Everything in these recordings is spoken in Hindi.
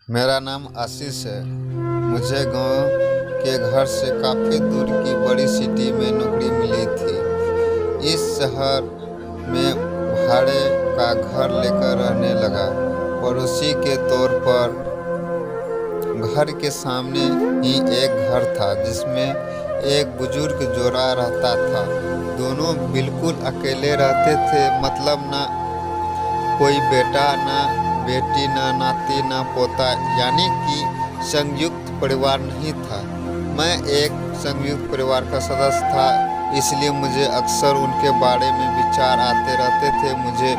मेरा नाम आशीष है। मुझे गांव के घर से काफ़ी दूर की बड़ी सिटी में नौकरी मिली थी। इस शहर में भाड़े का घर लेकर रहने लगा। पड़ोसी के तौर पर घर के सामने ही एक घर था जिसमें एक बुजुर्ग जोड़ा रहता था। दोनों बिल्कुल अकेले रहते थे, मतलब ना कोई बेटा, ना बेटी, ना नाती, ना पोता, यानी कि संयुक्त परिवार नहीं था। मैं एक संयुक्त परिवार का सदस्य था, इसलिए मुझे अक्सर उनके बारे में विचार आते रहते थे। मुझे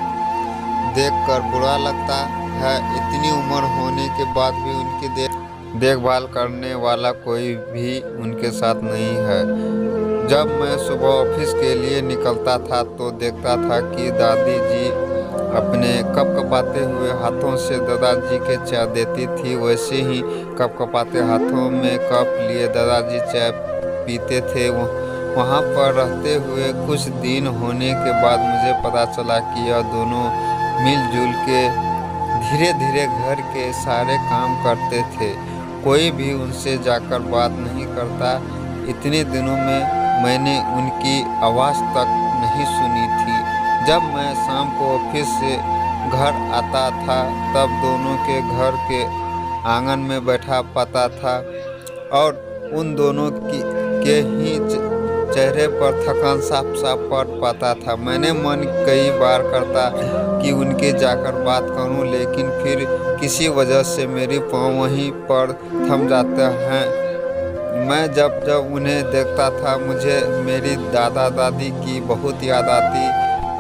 देखकर बुरा लगता है, इतनी उम्र होने के बाद भी उनकी देखभाल करने वाला कोई भी उनके साथ नहीं है। जब मैं सुबह ऑफिस के लिए निकलता था तो देखता था कि दादी जी अपने कपकपाते हुए हाथों से दादाजी के चाय देती थी। वैसे ही कपकपाते हाथों में कप लिए दादाजी चाय पीते थे। वहाँ पर रहते हुए कुछ दिन होने के बाद मुझे पता चला कि यह दोनों मिलजुल के धीरे धीरे घर के सारे काम करते थे। कोई भी उनसे जाकर बात नहीं करता। इतने दिनों में मैंने उनकी आवाज़ तक नहीं सुनी थी। जब मैं शाम को ऑफिस से घर आता था तब दोनों के घर के आंगन में बैठा पाता था और उन दोनों के ही चेहरे पर थकान साफ साफ पड़ पाता था। मैंने मन कई बार करता कि उनके जाकर बात करूं, लेकिन फिर किसी वजह से मेरी पाँव वहीं पर थम जाते हैं। मैं जब जब उन्हें देखता था मुझे मेरी दादा दादी की बहुत याद आती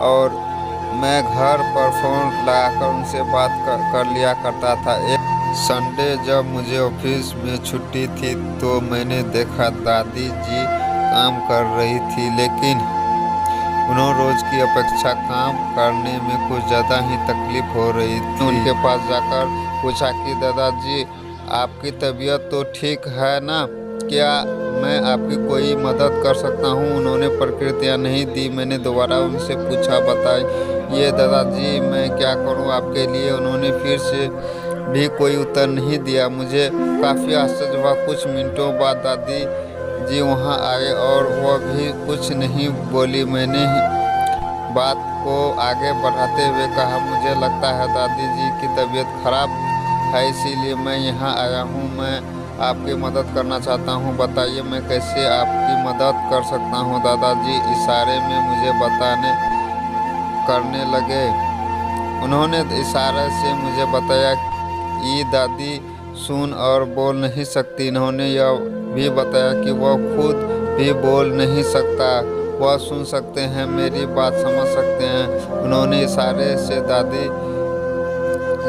और मैं घर पर फ़ोन लगाकर उनसे बात कर लिया करता था। एक संडे जब मुझे ऑफिस में छुट्टी थी तो मैंने देखा दादी जी काम कर रही थी, लेकिन उन्हें रोज़ की अपेक्षा काम करने में कुछ ज़्यादा ही तकलीफ हो रही थी। उनके पास जाकर पूछा कि दादाजी, आपकी तबीयत तो ठीक है ना? क्या मैं आपकी कोई मदद कर सकता हूँ? उन्होंने प्रतिक्रिया नहीं दी। मैंने दोबारा उनसे पूछा, बताइए दादाजी, मैं क्या करूँ आपके लिए? उन्होंने फिर से भी कोई उत्तर नहीं दिया। मुझे काफ़ी आश्चर्य हुआ। कुछ मिनटों बाद दादी जी वहाँ आए और वह भी कुछ नहीं बोली। मैंने बात को आगे बढ़ाते हुए कहा, मुझे लगता है दादी जी की तबीयत खराब है, इसीलिए मैं यहाँ आया हूँ। मैं आपकी मदद करना चाहता हूँ, बताइए मैं कैसे आपकी मदद कर सकता हूँ? दादाजी इशारे में मुझे बताने करने लगे। उन्होंने इशारे से मुझे बताया, ये दादी सुन और बोल नहीं सकती। इन्होंने यह भी बताया कि वह खुद भी बोल नहीं सकता, वह सुन सकते हैं, मेरी बात समझ सकते हैं। उन्होंने इशारे से दादी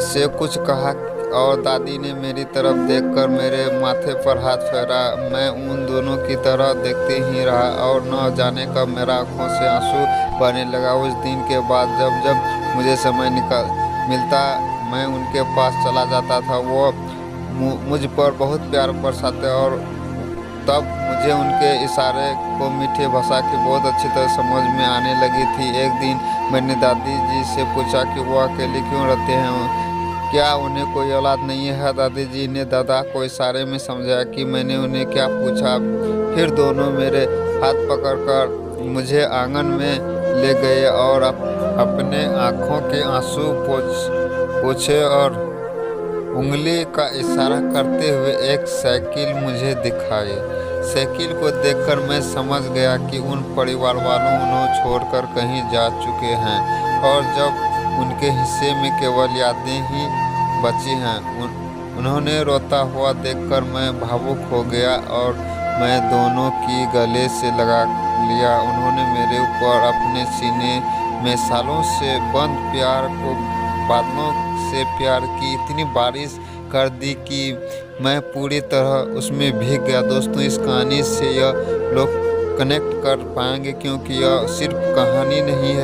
से कुछ कहा और दादी ने मेरी तरफ देखकर मेरे माथे पर हाथ फेरा। मैं उन दोनों की तरह देखते ही रहा और न जाने कब मेरा आंखों से आंसू बहने लगा। उस दिन के बाद जब जब मुझे समय मिलता मैं उनके पास चला जाता था। वो मुझ पर बहुत प्यार बरसाते और तब मुझे उनके इशारे को मीठी भाषा की बहुत अच्छी तरह समझ में आने लगी थी। एक दिन मैंने दादी जी से पूछा कि वो अकेले क्यों रहते हैं, क्या उन्हें कोई औलाद नहीं है? दादी जी ने दादा को इशारे में समझाया कि मैंने उन्हें क्या पूछा। फिर दोनों मेरे हाथ पकड़कर मुझे आंगन में ले गए और अपने आँखों के आंसू पोंछे और उंगली का इशारा करते हुए एक साइकिल मुझे दिखाई। साइकिल को देखकर मैं समझ गया कि उन परिवार वालों उन्हें छोड़कर कहीं जा चुके हैं और जब उनके हिस्से में केवल यादें ही बची हैं। उन्होंने रोता हुआ देखकर मैं भावुक हो गया और मैं दोनों की गले से लगा लिया। उन्होंने मेरे ऊपर अपने सीने में सालों से बंद प्यार को बादलों से प्यार की इतनी बारिश कर दी कि मैं पूरी तरह उसमें भीग गया। दोस्तों, इस कहानी से यह लोग कनेक्ट कर पाएंगे क्योंकि यह सिर्फ कहानी नहीं है,